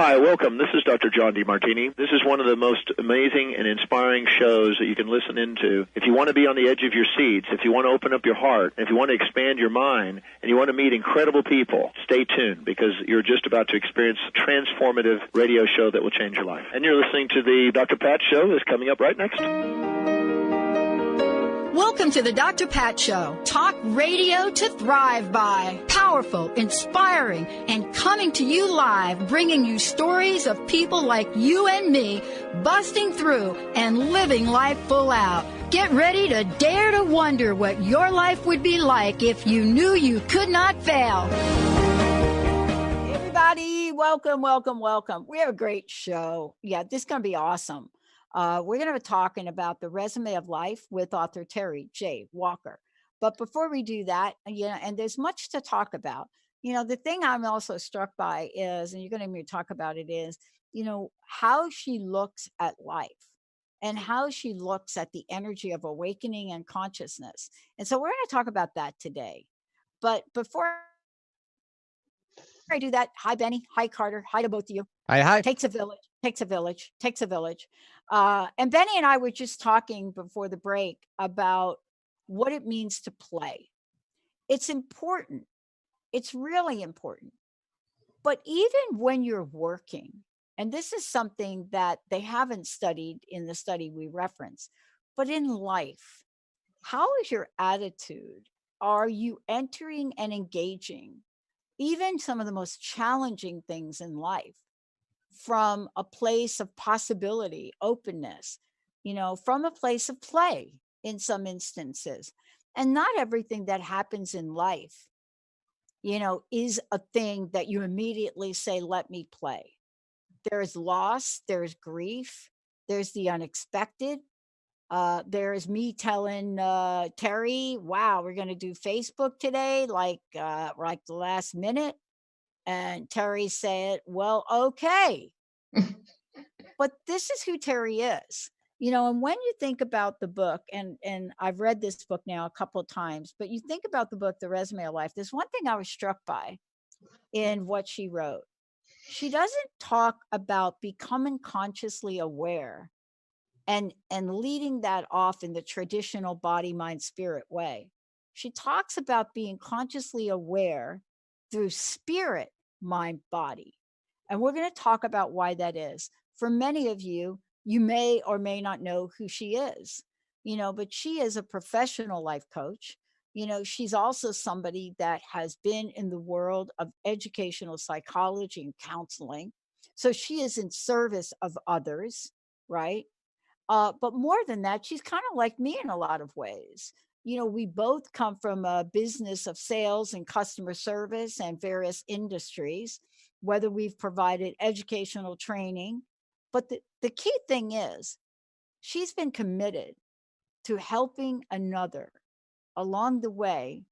Hi, welcome. This is Dr. John DeMartini. This is one of the most amazing and inspiring shows that you can listen into. If you want to be on the edge of your seats, if you want to open up your heart, if you want to expand your mind, and you want to meet incredible people, stay tuned because you're just about to experience a transformative radio show that will change your life. And you're listening to the Dr. Pat Show that's coming up right next. Welcome to the Dr. Pat Show. Talk radio to thrive by. Powerful, inspiring, and coming to you live, bringing you stories of people like you and me, busting through and living life full out. Get ready to dare to wonder what your life would be like if you knew you could not fail. Everybody, welcome. We have a great show. Yeah, this is going to be awesome. We're going to be talking about the resume of life with author Terry J. Walker. But before we do that, and there's much to talk about. The thing I'm also struck by is, and you're going to hear me talk about it, is, how she looks at life and how she looks at the energy of awakening and consciousness. And so we're going to talk about that today. But before I do that, hi, Benny. Hi, Carter. Hi to both of you. Hi. Takes a village. And Benny and I were just talking before the break about what it means to play. It's important. It's really important. But even when you're working, and this is something that they haven't studied in the study we reference, but in life, how is your attitude? Are you entering and engaging even some of the most challenging things in life from a place of possibility, openness, from a place of play in some instances? And not everything that happens in life, is a thing that you immediately say, let me play. There is loss, there's grief, there's the unexpected. There's me telling Terry, wow, we're going to do Facebook today, like the last minute. And Terry said, well, okay. But this is who Terry is, and when you think about the book, and I've read this book now a couple of times, but you think about the book, The Resume of Life, there's one thing I was struck by in what she wrote. She doesn't talk about becoming consciously aware and leading that off in the traditional body, mind, spirit way. She talks about being consciously aware through spirit, mind, body. And we're going to talk about why that is. For many of you, you may or may not know who she is, but she is a professional life coach. She's also somebody that has been in the world of educational psychology and counseling. So she is in service of others, right? But more than that, she's kind of like me in a lot of ways. We both come from a business of sales and customer service and various industries, whether we've provided educational training. But the key thing is, she's been committed to helping another along the way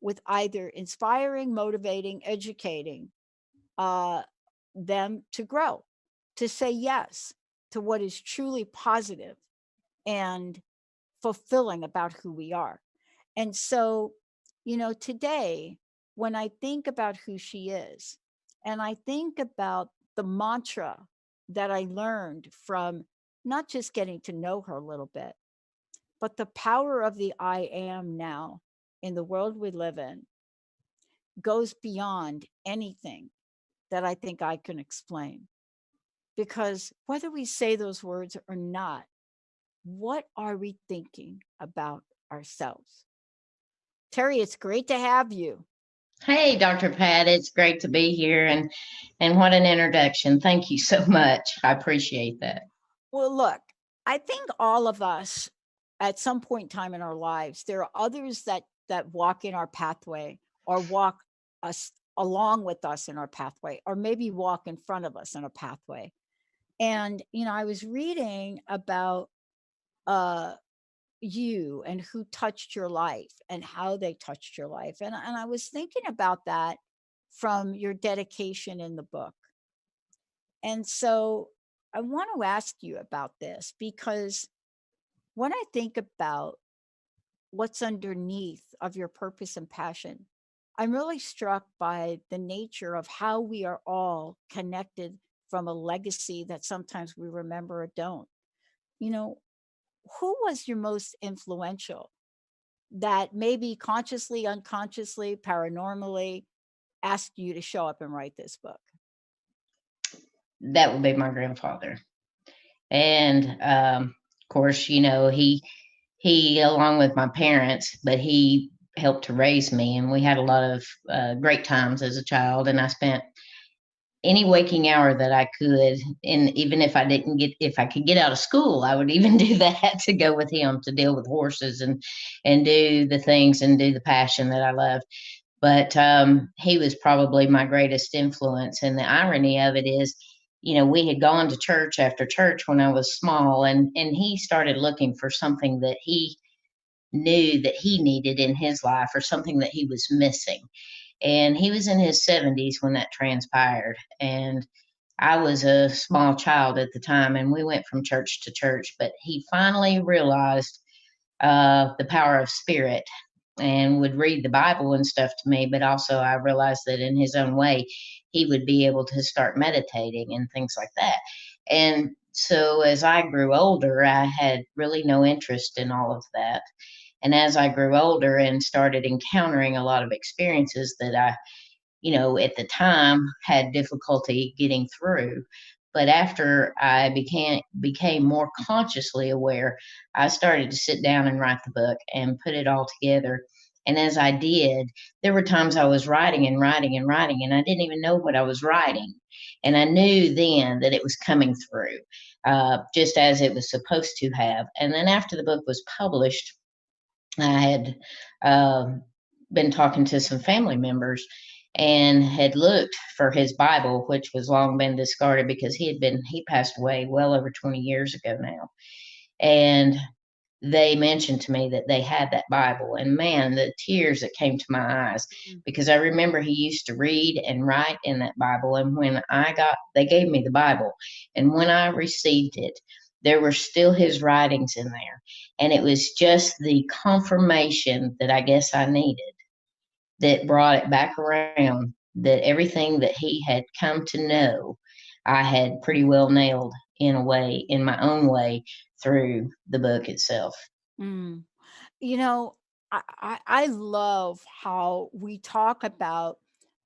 with either inspiring, motivating, educating them to grow, to say yes to what is truly positive and fulfilling about who we are. And so, today, when I think about who she is, and I think about the mantra that I learned from not just getting to know her a little bit, but the power of the I am now in the world we live in goes beyond anything that I think I can explain. Because whether we say those words or not, what are we thinking about ourselves? Terry, it's great to have you. Hey, Dr. Pat, it's great to be here, and what an introduction. Thank you so much. I appreciate that. Well, look, I think all of us at some point in time in our lives, there are others that walk in our pathway or walk us along with us in our pathway, or maybe walk in front of us in a pathway. And, I was reading about you and who touched your life and how they touched your life. And I was thinking about that from your dedication in the book. And so I want to ask you about this, because when I think about what's underneath of your purpose and passion, I'm really struck by the nature of how we are all connected from a legacy that sometimes we remember or don't. You know, who was your most influential that maybe consciously, unconsciously, paranormally asked you to show up and write this book? That would be my grandfather. And of course, he along with my parents, but he helped to raise me, and we had a lot of great times as a child. And I spent any waking hour that I could, and even if I could get out of school, I would even do that to go with him to deal with horses and do the things and do the passion that I loved. But he was probably my greatest influence. And the irony of it is, we had gone to church after church when I was small, and he started looking for something that he knew that he needed in his life, or something that he was missing. And he was in his 70s when that transpired. And I was a small child at the time, and we went from church to church. But he finally realized the power of spirit, and would read the Bible and stuff to me. But also, I realized that in his own way, he would be able to start meditating and things like that. And so, as I grew older, I had really no interest in all of that. And as I grew older and started encountering a lot of experiences that I, at the time had difficulty getting through. But after I became more consciously aware, I started to sit down and write the book and put it all together. And as I did, there were times I was writing and writing and writing, and I didn't even know what I was writing. And I knew then that it was coming through, just as it was supposed to have. And then after the book was published, I had been talking to some family members and had looked for his Bible, which was long been discarded because he passed away well over 20 years ago now. And they mentioned to me that they had that Bible, and man, the tears that came to my eyes, because I remember he used to read and write in that Bible. And they gave me the Bible, and when I received it, there were still his writings in there. And it was just the confirmation that I guess I needed, that brought it back around, that everything that he had come to know, I had pretty well nailed in my own way, through the book itself. Mm. You know, I love how we talk about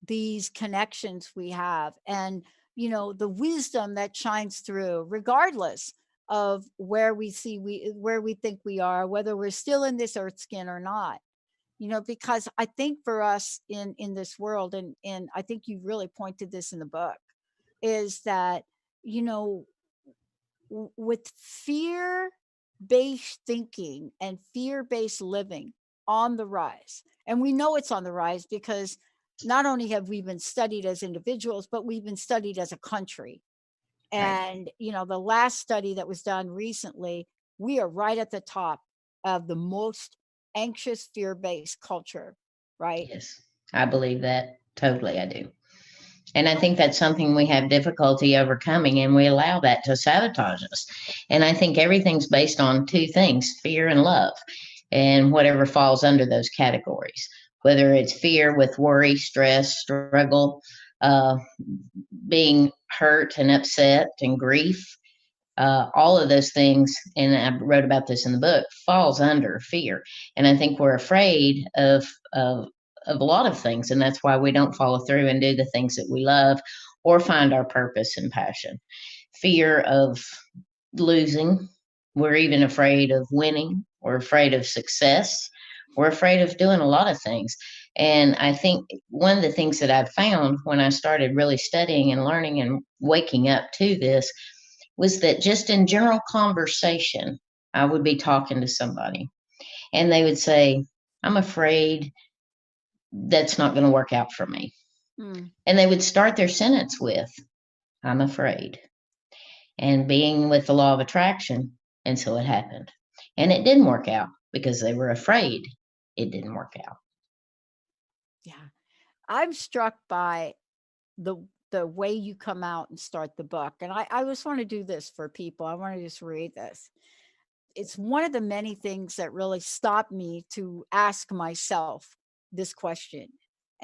these connections we have, and the wisdom that shines through regardless of where we think we are, whether we're still in this earth skin or not. Because I think for us in this world, and I think you really pointed this in the book, is that you know with fear based thinking and fear based living on the rise. And we know it's on the rise because not only have we been studied as individuals, but we've been studied as a country. Right. And, the last study that was done recently, we are right at the top of the most anxious, fear based culture, right? Yes, I believe that totally. I do. And I think that's something we have difficulty overcoming, and we allow that to sabotage us. And I think everything's based on two things: fear and love, and whatever falls under those categories, whether it's fear with worry, stress, struggle, uh, being hurt and upset and grief. All of those things, and I wrote about this in the book, falls under fear. And I think we're afraid of a lot of things, and that's why we don't follow through and do the things that we love or find our purpose and passion. Fear of losing. We're even afraid of winning. We're afraid of success. We're afraid of doing a lot of things. And I think one of the things that I've found when I started really studying and learning and waking up to this was that just in general conversation, I would be talking to somebody and they would say, I'm afraid that's not going to work out for me. Mm. And they would start their sentence with, I'm afraid. And being with the law of attraction. And so it happened. And it didn't work out because they were afraid it didn't work out. Yeah. I'm struck by the the way you come out and start the book. And I just want to do this for people. I want to just read this. It's one of the many things that really stopped me to ask myself this question.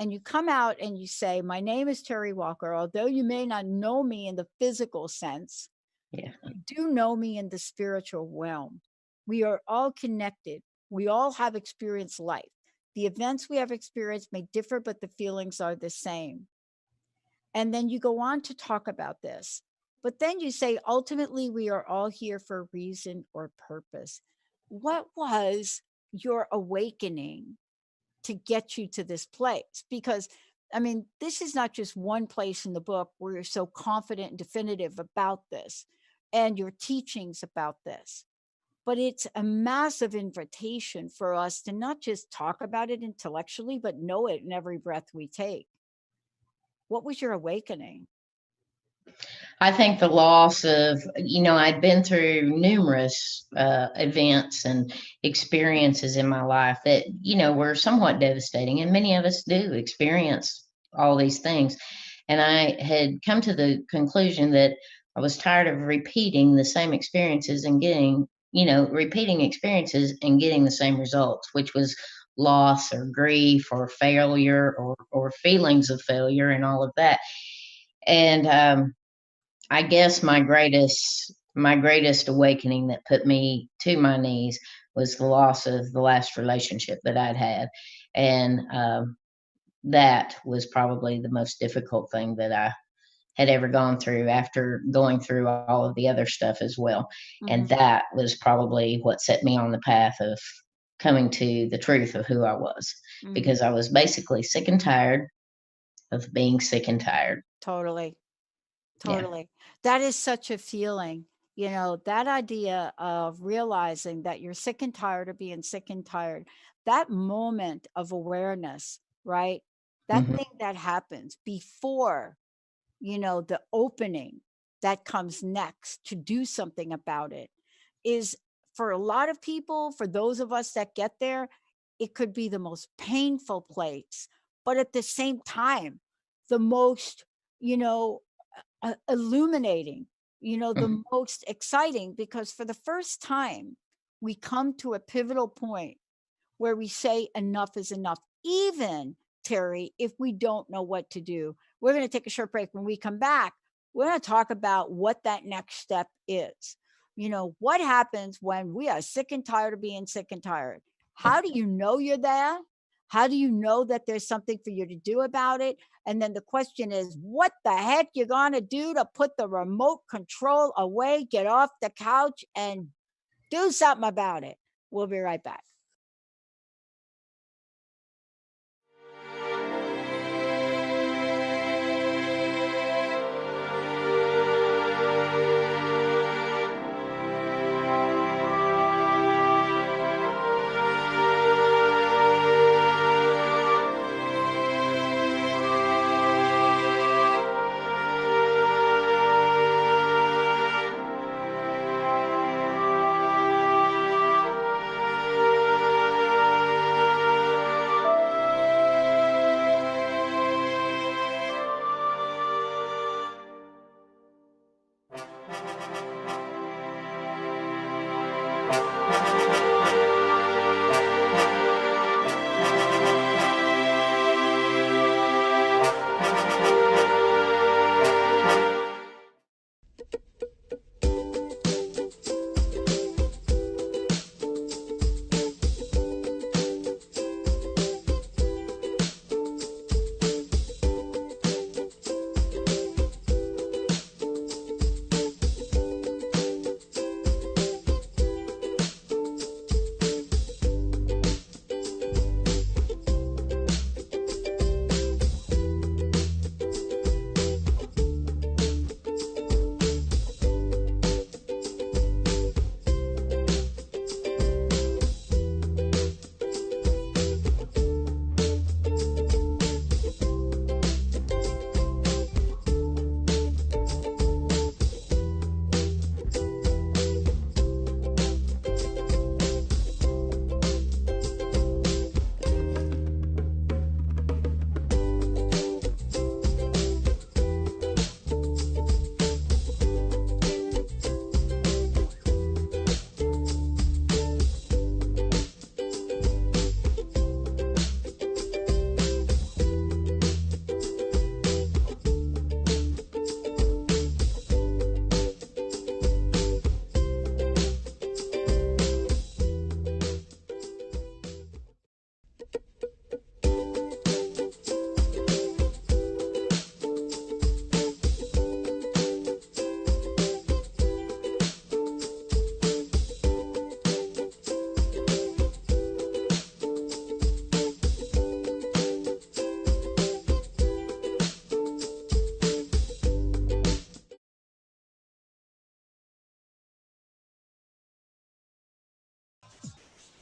and you come out and you say, my name is Terry Walker. Although you may not know me in the physical sense, Yeah. you do know me in the spiritual realm. We are all connected. We all have experienced life. The events we have experienced may differ, but the feelings are the same. And then you go on to talk about this. But then you say, ultimately, we are all here for a reason or purpose. What was your awakening to get you to this place? Because, I mean, this is not just one place in the book where you're so confident and definitive about this and your teachings about this, but it's a massive invitation for us to not just talk about it intellectually, but know it in every breath we take. What was your awakening? I think the loss of, I'd been through numerous events and experiences in my life that, were somewhat devastating. And many of us do experience all these things. And I had come to the conclusion that I was tired of repeating the same experiences and getting, repeating experiences and getting the same results, which was loss or grief or failure or feelings of failure and all of that. And I guess my greatest awakening that put me to my knees was the loss of the last relationship that I'd had, and that was probably the most difficult thing that I had ever gone through, after going through all of the other stuff as well. And that was probably what set me on the path of coming to the truth of who I was, because I was basically sick and tired of being sick and tired. Totally. Yeah. That is such a feeling, that idea of realizing that you're sick and tired of being sick and tired, that moment of awareness, right? That Mhm. thing that happens before, the opening that comes next to do something about it is, for a lot of people, for those of us that get there, it could be the most painful place, but at the same time, the most, illuminating, the most exciting, because for the first time, we come to a pivotal point where we say enough is enough, even, Terry, if we don't know what to do. We're going to take a short break. When we come back, we're going to talk about what that next step is. What happens when we are sick and tired of being sick and tired? How do you know you're there? How do you know that there's something for you to do about it? And then the question is, what the heck you gonna do to put the remote control away, get off the couch, and do something about it? We'll be right back.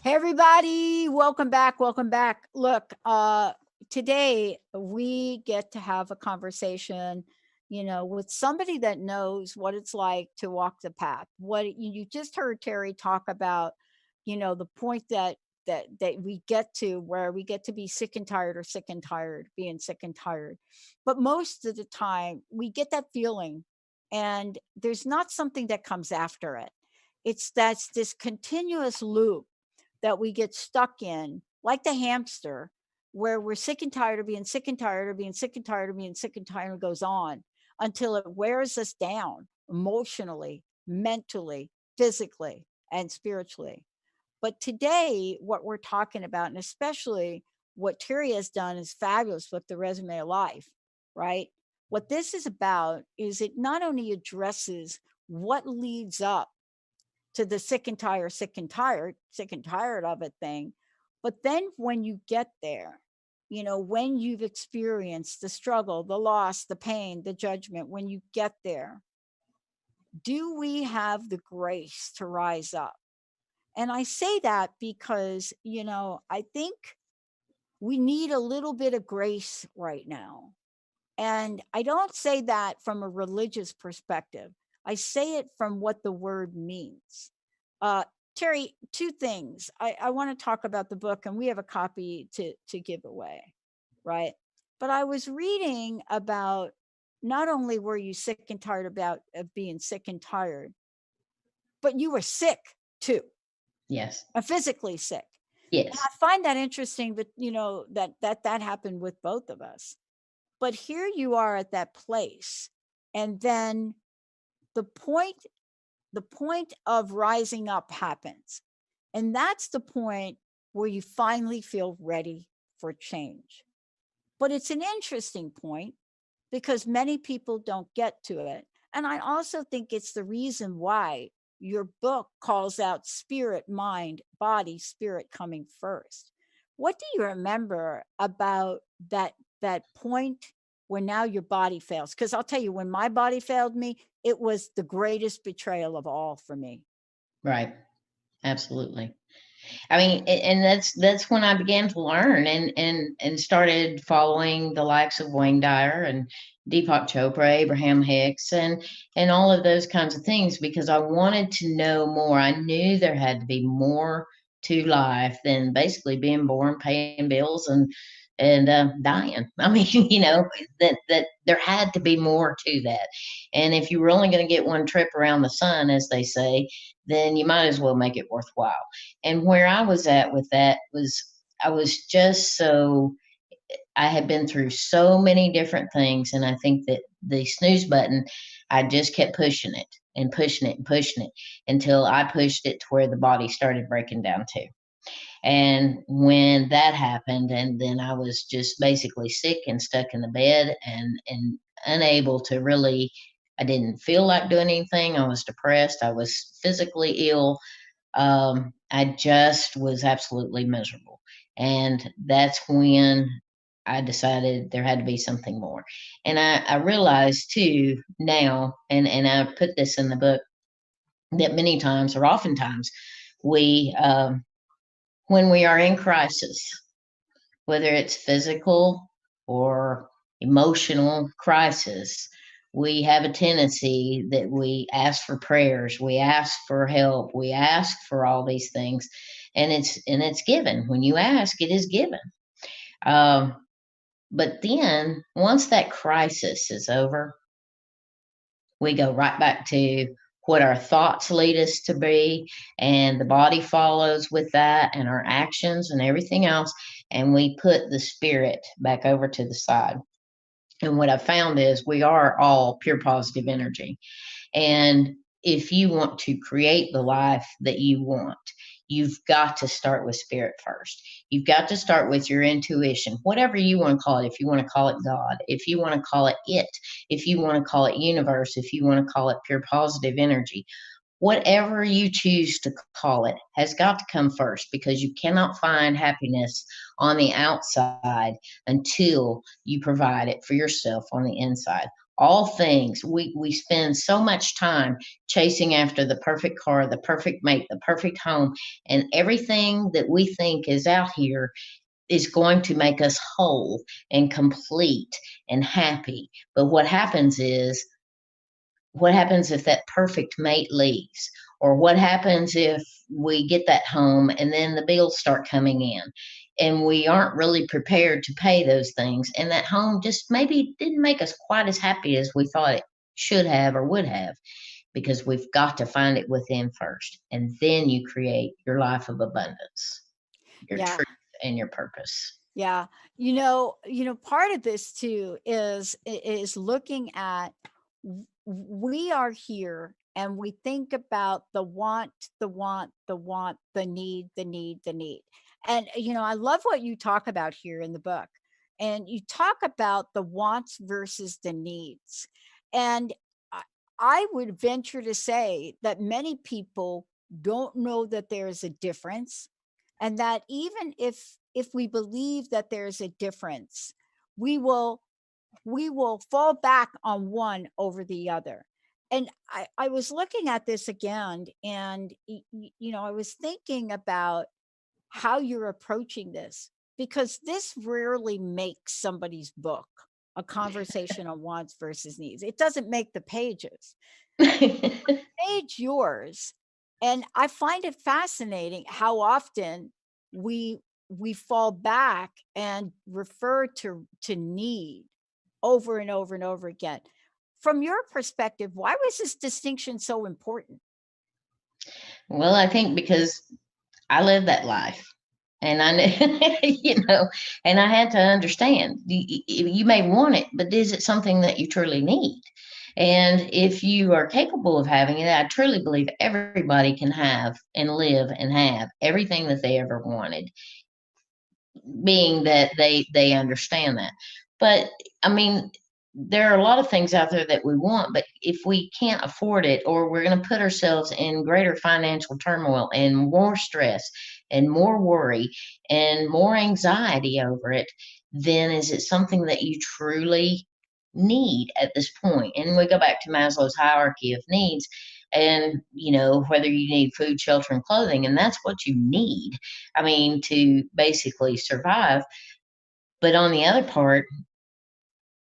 Hey everybody, welcome back. Welcome back. Look, today we get to have a conversation, with somebody that knows what it's like to walk the path. You just heard Terry talk about, the point that we get to where we get to be sick and tired or sick and tired, being sick and tired. But most of the time we get that feeling and there's not something that comes after it. That's this continuous loop that we get stuck in, like the hamster, where we're sick and tired of being sick and tired of being sick and tired of being sick and tired, and goes on until it wears us down emotionally, mentally, physically, and spiritually. But today, what we're talking about, and especially what Terry has done, is fabulous with the resume of life, right? What this is about is it not only addresses what leads up to the sick and tired, sick and tired of it thing. But then when you get there, when you've experienced the struggle, the loss, the pain, the judgment, when you get there, do we have the grace to rise up? And I say that because, I think we need a little bit of grace right now. And I don't say that from a religious perspective. I say it from what the word means. Uh, Terry, two things. I want to talk about the book, and we have a copy to give away, right? But I was reading about not only were you sick and tired of being sick and tired, but you were sick too, Yes. physically sick. And Yes. I find that interesting, but that happened with both of us. But here you are at that place, and then the point the point of rising up happens, and that's the point where you finally feel ready for change. But it's an interesting point because many people don't get to it, and I also think it's the reason why your book calls out spirit, mind, body, spirit coming first. What do you remember about that point when now your body fails? Because I'll tell you, when my body failed me, it was the greatest betrayal of all for me. Right. Absolutely. I mean, and that's when I began to learn and started following the likes of Wayne Dyer and Deepak Chopra, Abraham Hicks, and all of those kinds of things because I wanted to know more. I knew there had to be more to life than basically being born, paying bills, and dying. I mean, that there had to be more to that. And if you were only going to get one trip around the sun, as they say, then you might as well make it worthwhile. And where I was at with that was I was just so I had been through so many different things, and I think that the snooze button, I just kept pushing it and pushing it and pushing it until I pushed it to where the body started breaking down too. And when that happened, and then I was just basically sick and stuck in the bed and unable to really, I didn't feel like doing anything. I was depressed. I was physically ill. I just was absolutely miserable. And that's when I decided there had to be something more. And I realized too now, and I put this in the book, that many times or oftentimes we, when we are in crisis, whether it's physical or emotional crisis, we have a tendency that we ask for prayers, we ask for help, we ask for all these things, and it's given. When you ask, it is given. Um, but then once that crisis is over, we go right back to what our thoughts lead us to be, and the body follows with that, and our actions and everything else, and we put the spirit back over to the side. And what I found is we are all pure positive energy. And if you want to create the life that you want, you've got to start with spirit first. You've got to start with your intuition, whatever you want to call it. If you want to call it God, if you want to call it, if you want to call it universe, if you want to call it pure positive energy, whatever you choose to call it has got to come first, because you cannot find happiness on the outside until you provide it for yourself on the inside. all things. We spend so much time chasing after the perfect car, the perfect mate, the perfect home, and everything that we think is out here is going to make us whole and complete and happy. But what happens if that perfect mate leaves? Or what happens if we get that home and then the bills start coming in and we aren't really prepared to pay those things? And that home just maybe didn't make us quite as happy as we thought it should have or would have, because we've got to find it within first. And then you create your life of abundance, your Yeah. truth, and your purpose. Yeah. Part of this too is looking at we are here and we think about the want, the need, the need. And I love what you talk about here in the book. And you talk about the wants versus the needs. And I I would venture to say that many people don't know that there's a difference, and that even if we believe that there's a difference, we will fall back on one over the other. And I was looking at this again, and I was thinking about how you're approaching this, because this rarely makes somebody's book a conversation on wants versus needs. It doesn't make the pages. Page yours. And I find it fascinating how often we we fall back and refer to need over and over and over again. From your perspective, why was this distinction so important? Well, I think because I lived that life. And I knew, and I had to understand you may want it, but is it something that you truly need? And if you are capable of having it, I truly believe everybody can have and live and have everything that they ever wanted, being that they understand that. But I mean, there are a lot of things out there that we want, but if we can't afford it, or we're going to put ourselves in greater financial turmoil and more stress and more worry and more anxiety over it, then is it something that you truly need at this point? And we go back to Maslow's hierarchy of needs, and whether you need food, shelter, and clothing, and that's what you need, I mean, to basically survive. But on the other part,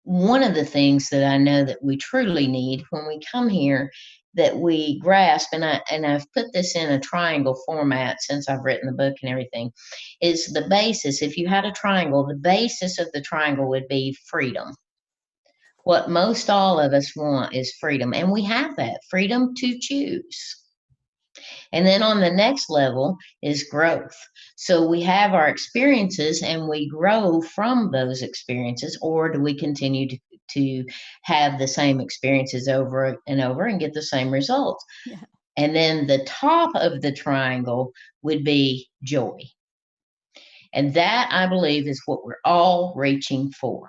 one of the things that I know that we truly need when we come here, that we grasp, and I've put this in a triangle format since I've written the book and everything, is the basis. If you had a triangle, the basis of the triangle would be freedom. What most all of us want is freedom, and we have that freedom to choose. And then on the next level is growth. So we have our experiences and we grow from those experiences, or do we continue to have the same experiences over and over and get the same results? Yeah. And then the top of the triangle would be joy. And that, I believe, is what we're all reaching for.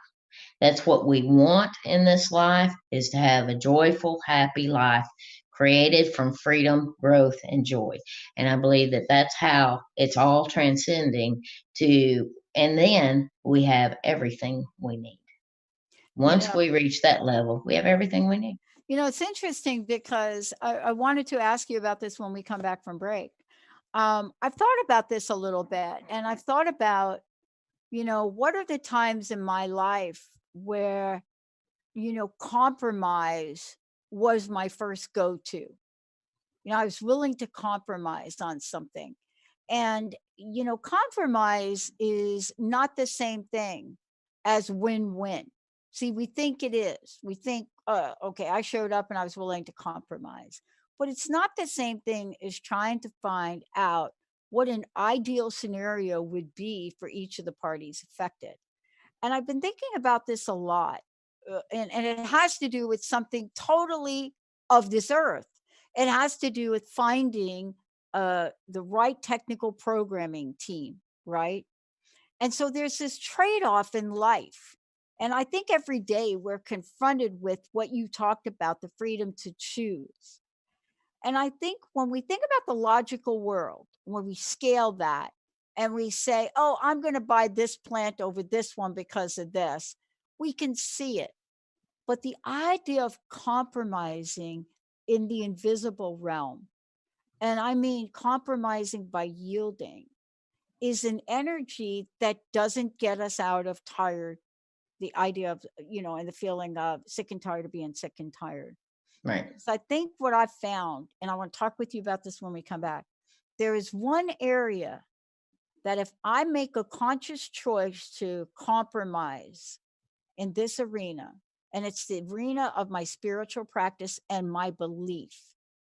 That's what we want in this life, is to have a joyful, happy life created from freedom, growth, and joy. And I believe that that's how it's all transcending to, and then we have everything we need. You Once know, we reach that level, we have everything we need. it's interesting because I wanted to ask you about this when we come back from break. I've thought about this a little bit, and I've thought about, what are the times in my life where, compromise was my first go to. I was willing to compromise on something. And, compromise is not the same thing as win win. See, we think it is. We think, okay, I showed up and I was willing to compromise. But it's not the same thing as trying to find out what an ideal scenario would be for each of the parties affected. And I've been thinking about this a lot. And it has to do with something totally of this earth. It has to do with finding the right technical programming team, right? And so there's this trade off in life. And I think every day we're confronted with what you talked about, the freedom to choose. And I think when we think about the logical world, when we scale that and we say, oh, I'm going to buy this plant over this one because of this, we can see it. But the idea of compromising in the invisible realm, and I mean compromising by yielding, is an energy that doesn't get us out of tired. The idea of, and the feeling of sick and tired of being sick and tired. Right. So I think what I've found, and I want to talk with you about this when we come back, there is one area that if I make a conscious choice to compromise in this arena, and it's the arena of my spiritual practice and my belief,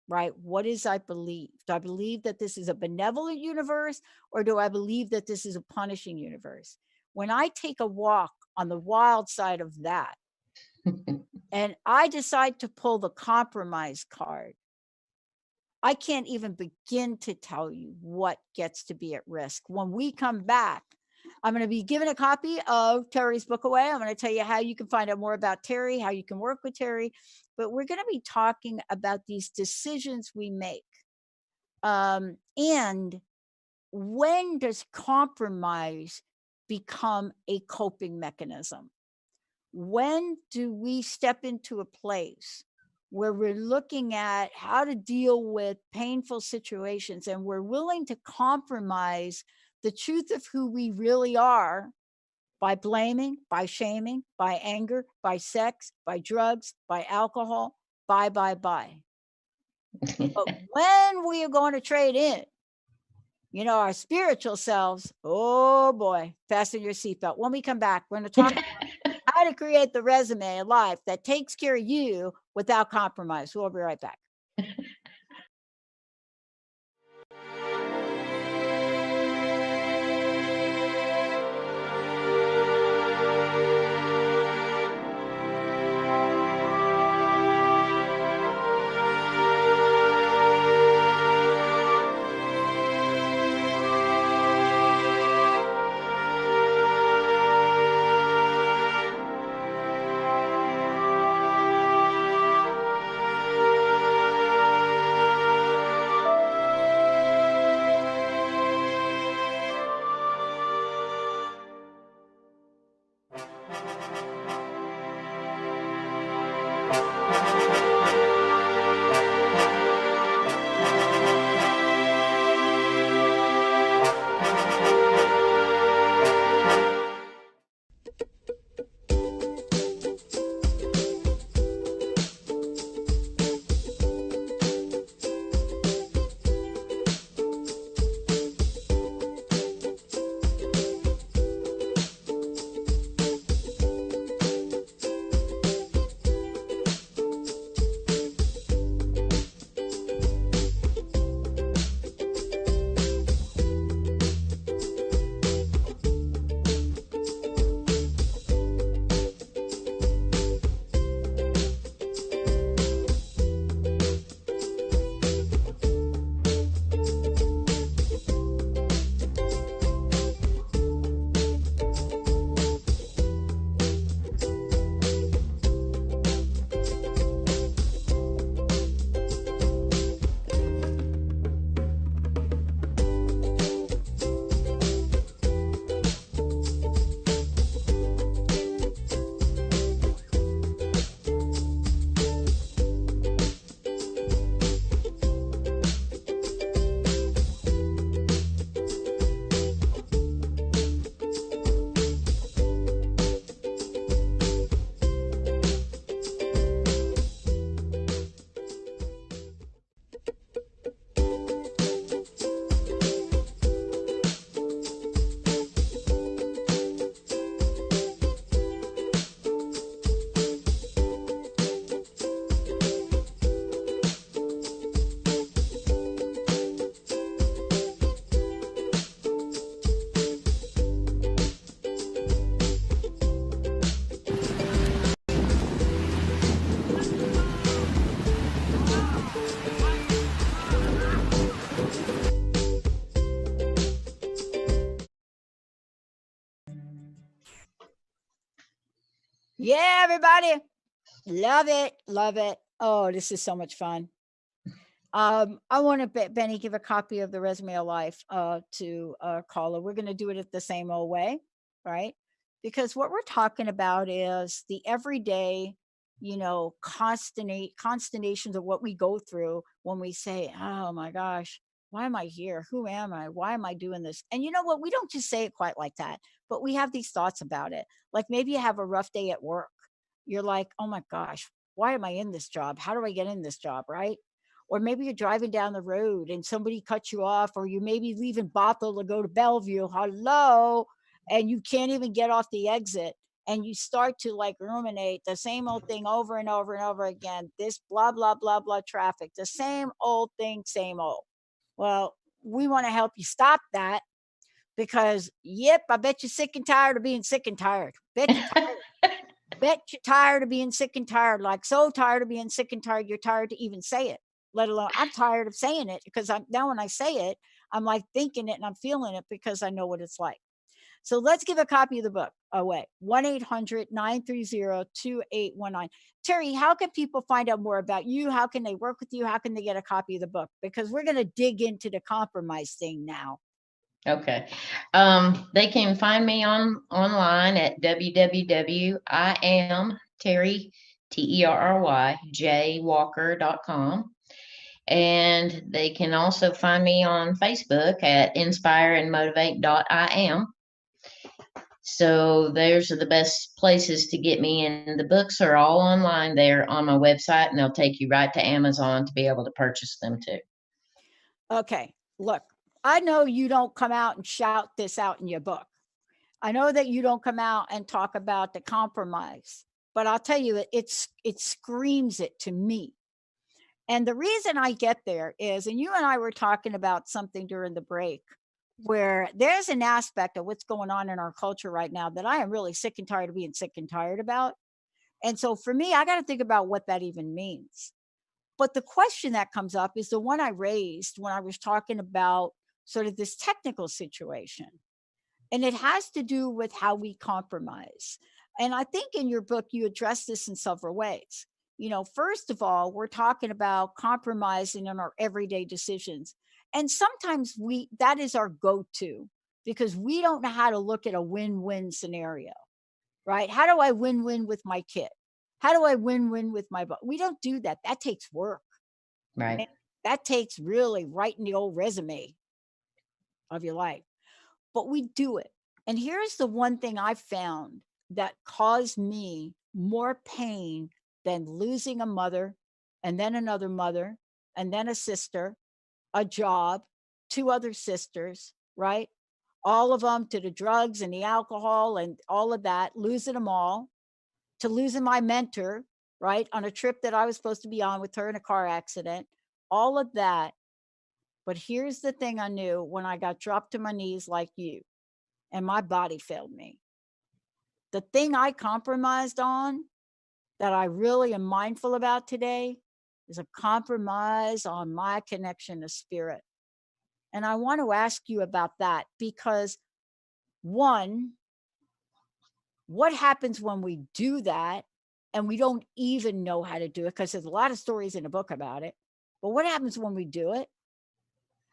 right? What is I believe? Do I believe that this is a benevolent universe, or do I believe that this is a punishing universe? When I take a walk on the wild side of that, and I decide to pull the compromise card, I can't even begin to tell you what gets to be at risk. When we come back, I'm going to be giving a copy of Terry's book away. I'm going to tell you how you can find out more about Terry, how you can work with Terry. But we're going to be talking about these decisions we make. And when does compromise become a coping mechanism? When do we step into a place where we're looking at how to deal with painful situations and we're willing to compromise the truth of who we really are by blaming, by shaming, by anger, by sex, by drugs, by alcohol, by. But when we are going to trade in, our spiritual selves, oh boy, fasten your seatbelt. When we come back, we're going to talk about how to create the resume of life that takes care of you without compromise. We'll be right back. Yeah, everybody. Love it. Love it. Oh, this is so much fun. I want to, Benny, give a copy of the Resume of Life to Carla. We're going to do it the same old way, right? Because what we're talking about is the everyday consternations of what we go through when we say, oh my gosh, why am I here? Who am I? Why am I doing this? And you know what? We don't just say it quite like that, but we have these thoughts about it. Like maybe you have a rough day at work. You're like, oh my gosh, why am I in this job? How do I get in this job? Right. Or maybe you're driving down the road and somebody cuts you off, or you may be leaving Bothell to go to Bellevue. Hello. And you can't even get off the exit, and you start to like ruminate the same old thing over and over and over again. This blah, blah, blah, blah traffic, the same old thing, same old. Well, we want to help you stop that because, yep, I bet you're sick and tired of being sick and tired. Bet you're tired. Bet you're tired of being sick and tired, like so tired of being sick and tired, you're tired to even say it, let alone I'm tired of saying it because I'm now when I say it, I'm like thinking it and I'm feeling it because I know what it's like. So let's give a copy of the book away. 1-800-930-2819. Terry, how can people find out more about you? How can they work with you? How can they get a copy of the book? Because we're going to dig into the compromise thing now. Okay. They can find me online at www.terryjwalker.com. And they can also find me on Facebook at inspireandmotivate.im. So those are the best places to get me. And the books are all online there on my website, and they'll take you right to Amazon to be able to purchase them too. Okay. Look, I know you don't come out and shout this out in your book. I know that you don't come out and talk about the compromise, but I'll tell you, it screams it to me. And the reason I get there is, and you and I were talking about something during the break, where there's an aspect of what's going on in our culture right now that I am really sick and tired of being sick and tired about. And so for me, I got to think about what that even means. But the question that comes up is the one I raised when I was talking about sort of this technical situation. And it has to do with how we compromise. And I think in your book, you address this in several ways. First of all, we're talking about compromising in our everyday decisions. And sometimes that is our go-to because we don't know how to look at a win-win scenario, right? How do I win-win with my kid? How do I win-win with my boss? We don't do that. That takes work. Right. And that takes really writing the old resume of your life. But we do it. And here's the one thing I found that caused me more pain than losing a mother, and then another mother, and then a sister, a job, two other sisters, right? All of them, to the drugs and the alcohol and all of that, losing them all, to losing my mentor, right? On a trip that I was supposed to be on with her in a car accident, all of that. But here's the thing I knew when I got dropped to my knees like you, and my body failed me. The thing I compromised on that I really am mindful about today is a compromise on my connection to spirit. And I want to ask you about that because, one, what happens when we do that and we don't even know how to do it? Because there's a lot of stories in the book about it. But what happens when we do it?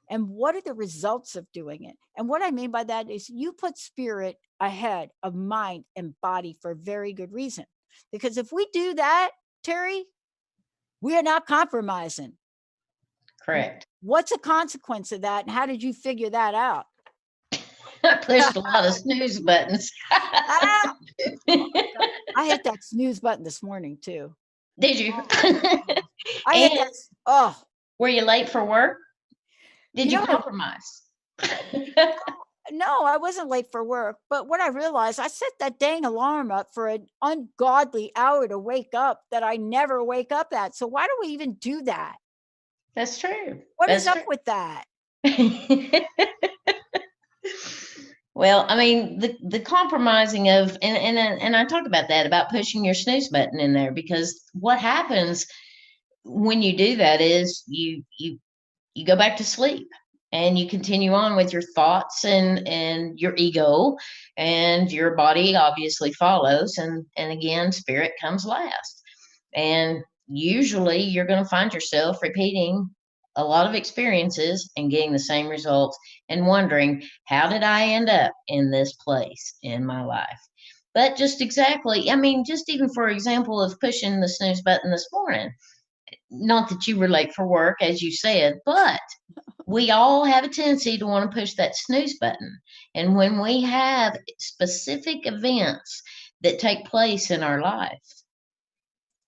And what are the results of doing it? And what I mean by that is you put spirit ahead of mind and body for a very good reason. Because if we do that, Terry, we are not compromising. Correct. What's a consequence of that? And how did you figure that out? I pushed a lot of snooze buttons. Oh I hit that snooze button this morning too. Did you? I hit that. Oh, were you late for work? Did you compromise? No, I wasn't late for work. But what I realized, I set that dang alarm up for an ungodly hour to wake up that I never wake up at. So why do we even do that? That's true. What is up with that? Well, I mean, the compromising of, and I talk about that, about pushing your snooze button in there, because what happens when you do that is you go back to sleep and you continue on with your thoughts and your ego, and your body obviously follows, and again, spirit comes last. And usually you're going to find yourself repeating a lot of experiences and getting the same results and wondering, how did I end up in this place in my life? But just exactly, I mean, just even for example of pushing the snooze button this morning, not that you were late for work, as you said, but we all have a tendency to want to push that snooze button. And when we have specific events that take place in our life,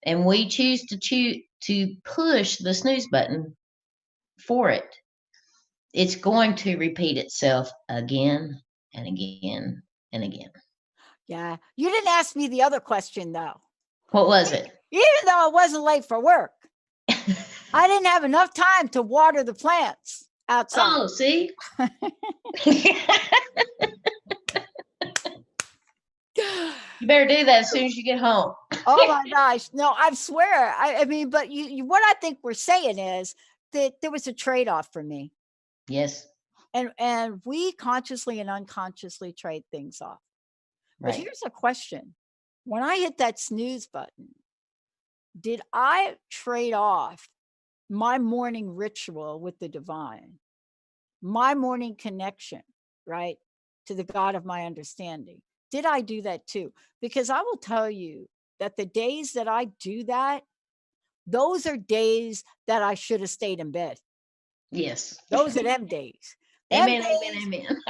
and we choose to push the snooze button for it, it's going to repeat itself again and again and again. Yeah. You didn't ask me the other question, though. What was it? Even though I wasn't late for work, I didn't have enough time to water the plants outside. Oh, see? You better do that as soon as you get home. Oh my gosh. No, I swear. I mean, but what I think we're saying is that there was a trade-off for me. Yes. And we consciously and unconsciously trade things off. But Right. here's a question. When I hit that snooze button, did I trade off my morning ritual with the divine, my morning connection, right, to the God of my understanding? Did I do that too? Because I will tell you that the days that I do that, those are days that I should have stayed in bed. Yes. Those are them days. Them Amen, days, amen, amen.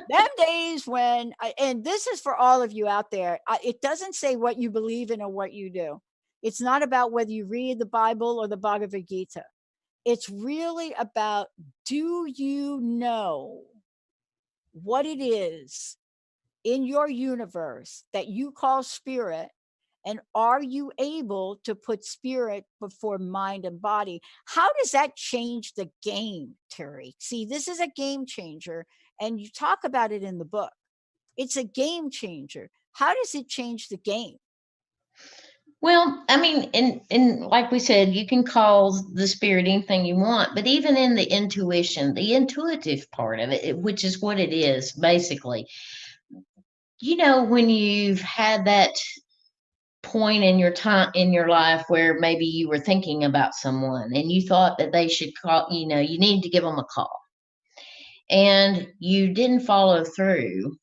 them days when, and this is for all of you out there, it doesn't say what you believe in or what you do. It's not about whether you read the Bible or the Bhagavad Gita. It's really about, do you know what it is in your universe that you call spirit? And are you able to put spirit before mind and body? How does that change the game, Terry? See, this is a game changer, and you talk about it in the book. It's a game changer. How does it change the game? Well, I mean, and like we said, you can call the spirit anything you want, but even in the intuition, the intuitive part of it, which is what it is basically, when you've had that point in your time in your life where maybe you were thinking about someone and you thought that they should call, you need to give them a call, and you didn't follow through,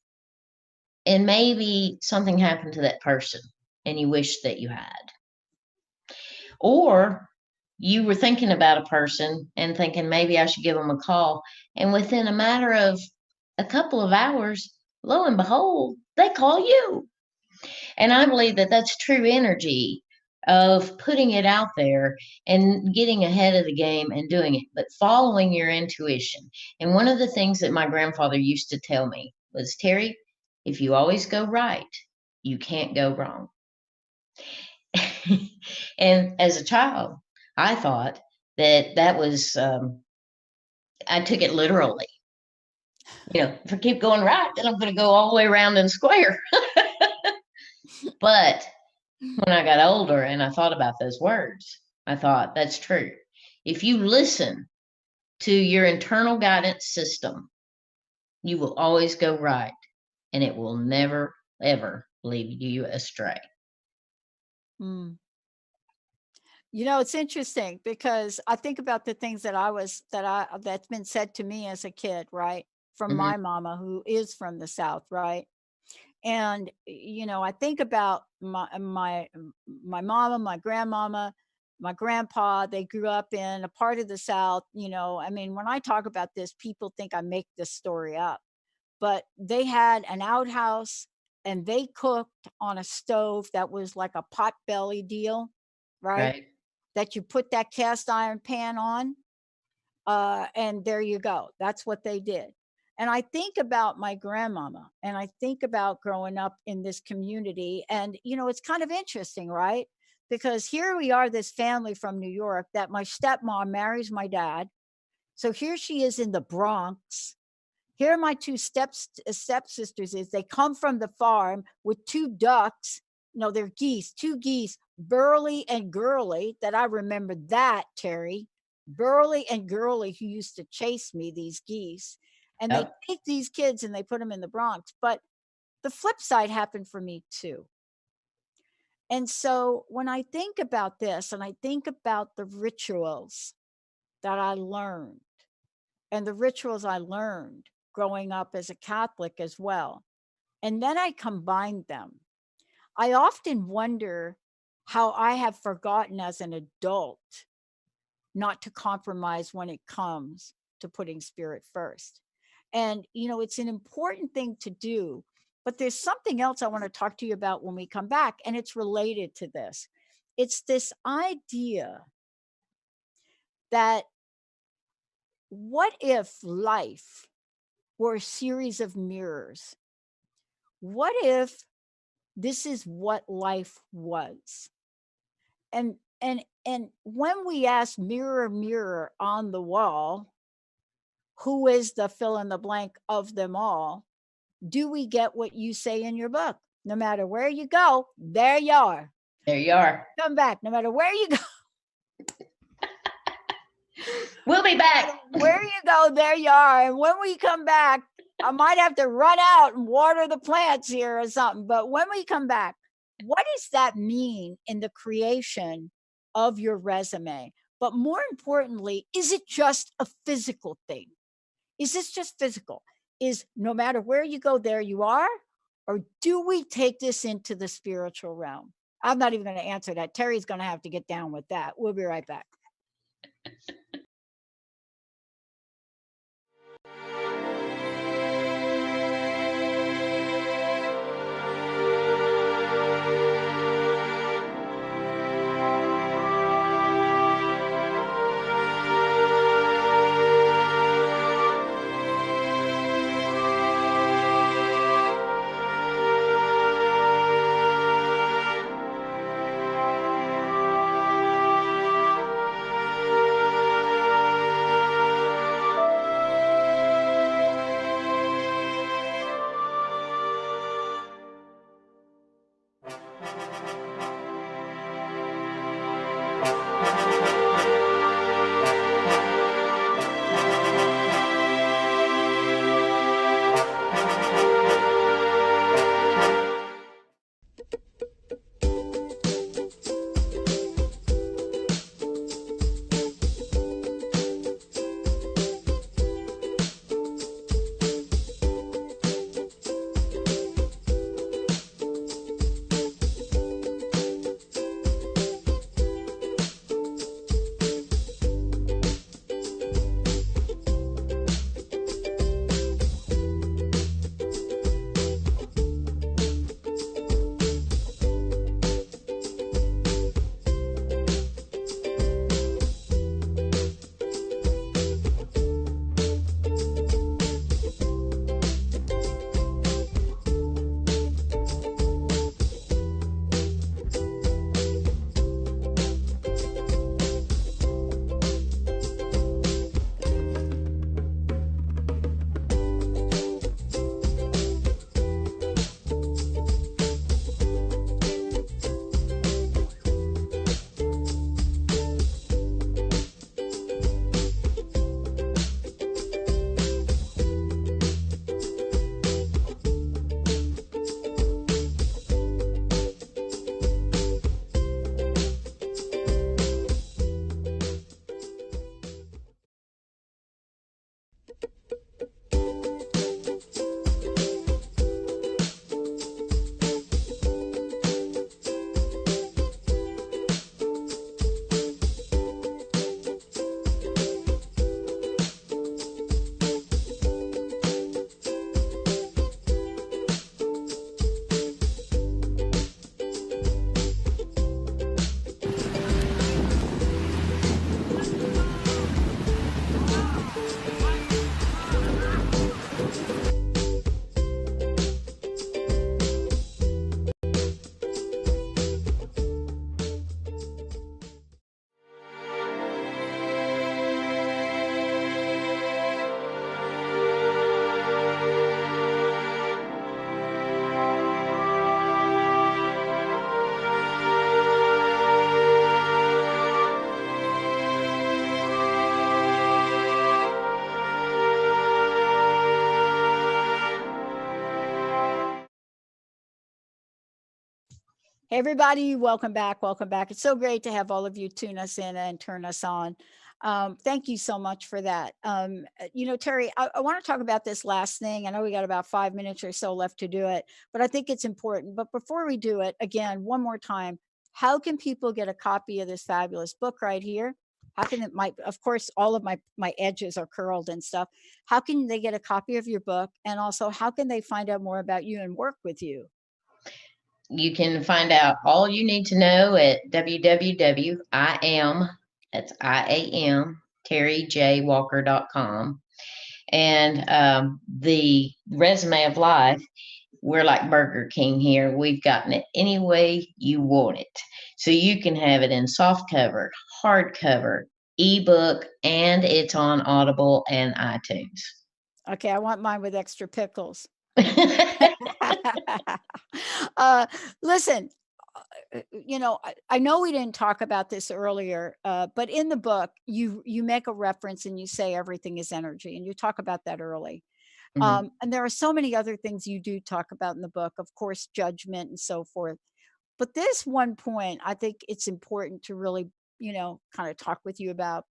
and maybe something happened to that person and you wish that you had. Or you were thinking about a person and thinking maybe I should give them a call. And within a matter of a couple of hours, lo and behold, they call you. And I believe that that's true energy of putting it out there and getting ahead of the game and doing it, but following your intuition. And one of the things that my grandfather used to tell me was, Terry, if you always go right, you can't go wrong. And as a child, I thought that was, I took it literally. If I keep going right, then I'm going to go all the way around in square. But when I got older and I thought about those words, I thought that's true. If you listen to your internal guidance system, you will always go right, and it will never, ever lead you astray. Mm. It's interesting because I think about the things that's been said to me as a kid, right? From Mm-hmm. my mama, who is from the South, right? And I think about my mama, my grandmama, my grandpa. They grew up in a part of the South. I mean, when I talk about this, people think I make this story up, but they had an outhouse and they cooked on a stove that was like a pot belly deal, right? Right. That you put that cast iron pan on, and there you go. That's what they did. And I think about my grandmama, and I think about growing up in this community. And, it's kind of interesting, right? Because here we are, this family from New York, that my stepmom marries my dad. So here she is in the Bronx. Here are my two stepsisters. They come from the farm with two ducks. No, they're geese, two geese, Burley and Girly. That I remember that, Terry. Burley and Girly, who used to chase me, these geese. And they take these kids and they put them in the Bronx. But the flip side happened for me too. And so when I think about this and I think about the rituals that I learned and the rituals I learned growing up as a Catholic as well, and then I combined them I often wonder how I have forgotten as an adult not to compromise when it comes to putting spirit first. And, it's an important thing to do. But there's something else I want to talk to you about when we come back, and it's related to this. It's this idea that what if life were a series of mirrors? What if this is what life was? And when we ask mirror, mirror on the wall, who is the fill in the blank of them all? Do we get what you say in your book? No matter where you go, there you are. There you are. Come back. No matter where you go. We'll be back. Where you go, there you are. And when we come back, I might have to run out and water the plants here or something. But when we come back, what does that mean in the creation of your resume? But more importantly, is it just a physical thing? Is this just physical? Is no matter where you go, there you are? Or do we take this into the spiritual realm? I'm not even going to answer that. Terry's going to have to get down with that. We'll be right back. Hey, everybody, welcome back. Welcome back. It's so great to have all of you tune us in and turn us on. Thank you so much for that. Terry, I want to talk about this last thing. I know we got about 5 minutes or so left to do it, but I think it's important. But before we do it, again, one more time, how can people get a copy of this fabulous book right here? How can it, of course, all of my edges are curled and stuff. How can they get a copy of your book? And also, how can they find out more about you and work with you? You can find out all you need to know at www.iam, that's IAM, TerryJWalker.com. And the resume of life, we're like Burger King here. We've gotten it any way you want it. So you can have it in soft cover, hardcover, ebook, and it's on Audible and iTunes. Okay, I want mine with extra pickles. Listen, I know we didn't talk about this earlier, but in the book, you make a reference and you say everything is energy, and you talk about that early. Mhm. And there are so many other things you do talk about in the book, of course, judgment and so forth. But this one point, I think it's important to really, kind of talk with you about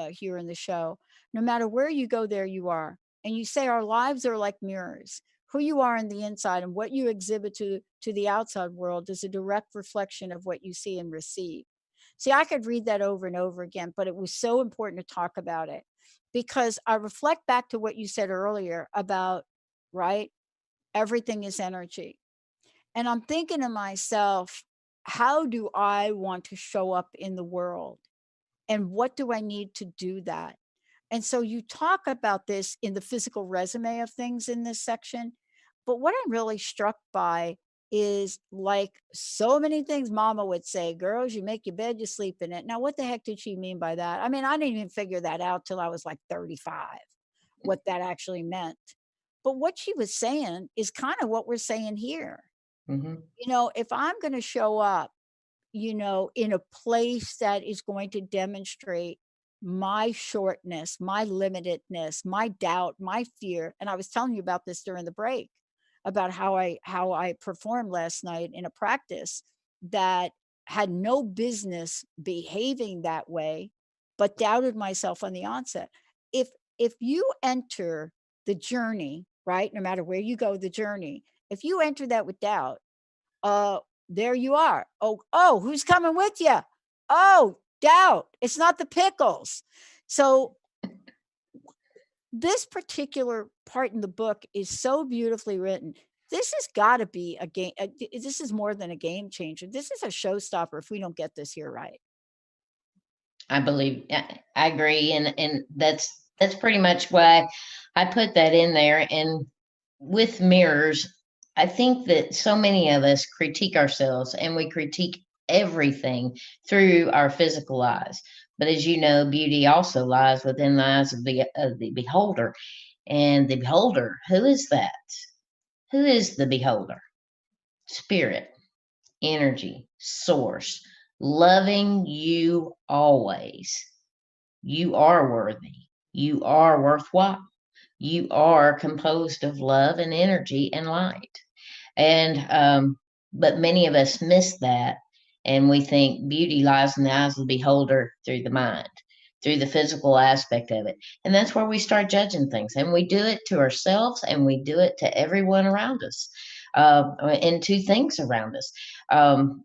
here in the show. No matter where you go, there you are. And you say our lives are like mirrors. Who you are on the inside and what you exhibit to the outside world is a direct reflection of what you see and receive. See, I could read that over and over again, but it was so important to talk about it because I reflect back to what you said earlier about, right? Everything is energy. And I'm thinking to myself, how do I want to show up in the world? And what do I need to do that? And so you talk about this in the physical resume of things in this section. But what I'm really struck by is like so many things mama would say, girls, you make your bed, you sleep in it. Now, what the heck did she mean by that? I mean, I didn't even figure that out till I was like 35, what that actually meant. But what she was saying is kind of what we're saying here. Mhm. If I'm going to show up, in a place that is going to demonstrate my shortness, my limitedness, my doubt, my fear. And I was telling you about this during the break about how I performed last night in a practice that had no business behaving that way, but doubted myself on the onset. If if you enter the journey, right, no matter where you go, the journey, if you enter that with doubt, uh, there you are. Oh, who's coming with you? Oh, doubt. It's not the pickles. So this particular part in the book is so beautifully written. This has got to be a game. This is more than a game changer. This is a showstopper if we don't get this here right. I believe I agree, and that's pretty much why I put that in there. And with mirrors, I think that so many of us critique ourselves, and we critique everything through our physical eyes. But as you know, beauty also lies within the eyes of the beholder. And the beholder, who is that? Who is the beholder? Spirit, energy, source, loving you always. You are worthy. You are worthwhile. You are composed of love and energy and light. And but many of us miss that, and we think beauty lies in the eyes of the beholder through the mind, through the physical aspect of it. And that's where we start judging things. And we do it to ourselves, and we do it to everyone around us, and to things around us. Um,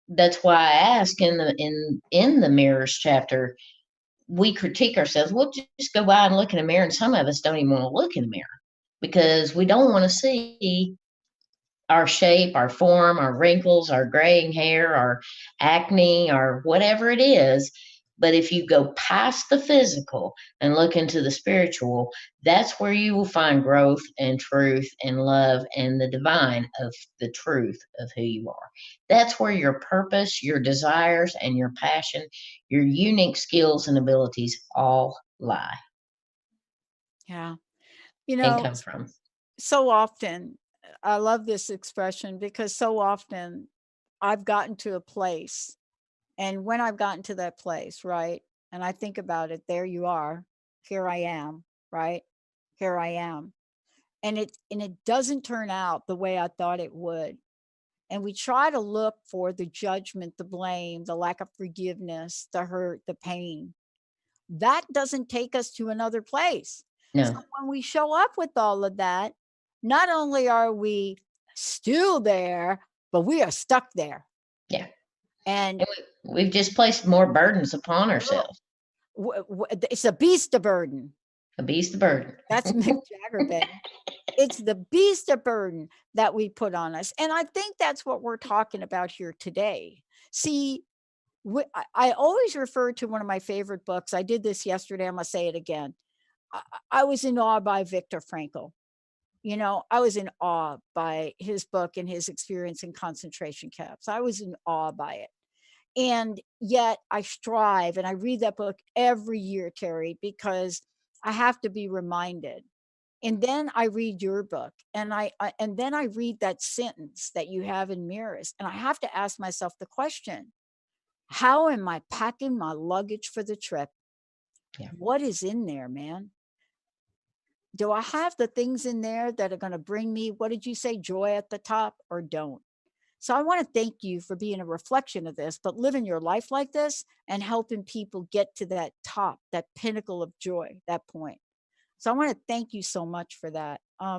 that's why I ask in the mirrors chapter, we critique ourselves. We'll just go by and look in the mirror, and some of us don't even want to look in the mirror because we don't want to see our shape, our form, our wrinkles, our graying hair, our acne, or whatever it is. But if you go past the physical and look into the spiritual, that's where you will find growth and truth and love and the divine of the truth of who you are. That's where your purpose, your desires, and your passion, your unique skills and abilities all lie Yeah. and come from. So often, I love this expression because so often I've gotten to a place. And when I've gotten to that place, right, and I think about it, there you are, here I am, right? Here I am. And it doesn't turn out the way I thought it would. and we try to look for the judgment, the blame, the lack of forgiveness, the hurt, the pain, that doesn't take us to another place. So No. when we show up with all of that, not only are we still there, but we are stuck there. Yeah. And And we've just placed more burdens upon ourselves. it's a beast of burden. A beast of burden. That's Mick Jagger, baby. It's the beast of burden that we put on us. And I think that's what we're talking about here today. See, I always refer to one of my favorite books. I did this yesterday. I'm going to say it again. I was in awe by Viktor Frankl. You know, I was in awe by his book and his experience in concentration camps. I was in awe by it. And yet I strive, and I read that book every year, Terry, because I have to be reminded. And then I read your book, and and then I read that sentence that you have in Mirrors, and I have to ask myself the question: how am I packing my luggage for the trip? Yeah. What is in there, man? Do I have the things in there that are going to bring me, what did you say, joy at the top, or don't? So I want to thank you for being a reflection of this, but living your life like this and helping people get to that top, that pinnacle of joy, that point. So I want to thank you so much for that. I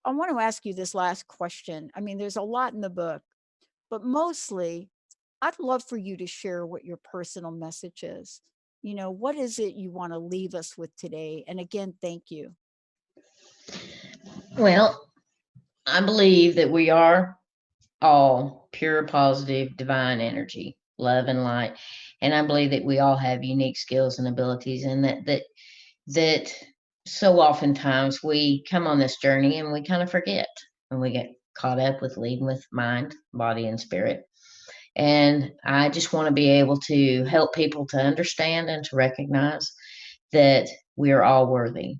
want to ask you this last question. I mean, there's a lot in the book, but mostly I'd love for you to share what your personal message is. You know, what is it you want to leave us with today? And again, thank you. Well, I believe that we are all pure, positive, divine energy, love and light. And I believe that we all have unique skills and abilities, and that so oftentimes we come on this journey and we kind of forget, and we get caught up with leading with mind, body, and spirit. And I just want to be able to help people to understand and to recognize that we are all worthy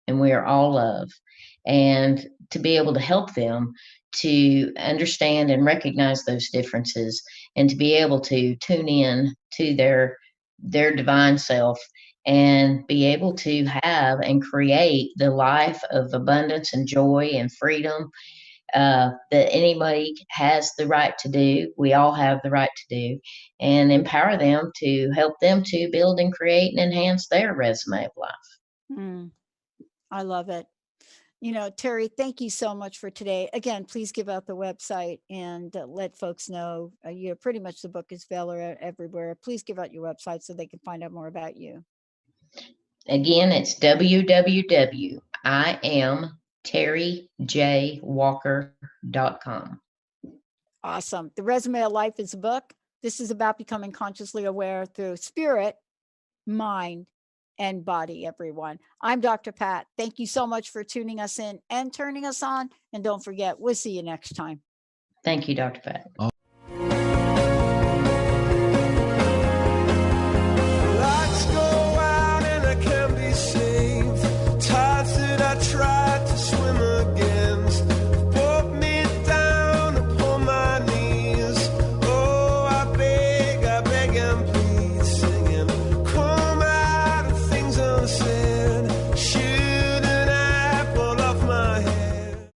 and we are all love, and to be able to help them to understand and recognize those differences, and to be able to tune in to their divine self, and be able to have and create the life of abundance and joy and freedom that anybody has the right to do. We all have the right to do, and empower them to help them to build and create and enhance their resume of life. I love it. You know, Terry, thank you so much for today. Again, please give out the website and let folks know. You know, pretty much the book is available everywhere. Please give out your website so they can find out more about you. Again, it's www.IamTerryJWalker.com. Awesome. The Resume of Life is a book. This is about becoming consciously aware through spirit, mind, and body, everyone. I'm Dr. Pat. Thank you so much for tuning us in and turning us on. And don't forget, we'll see you next time. Thank you, Dr. Pat.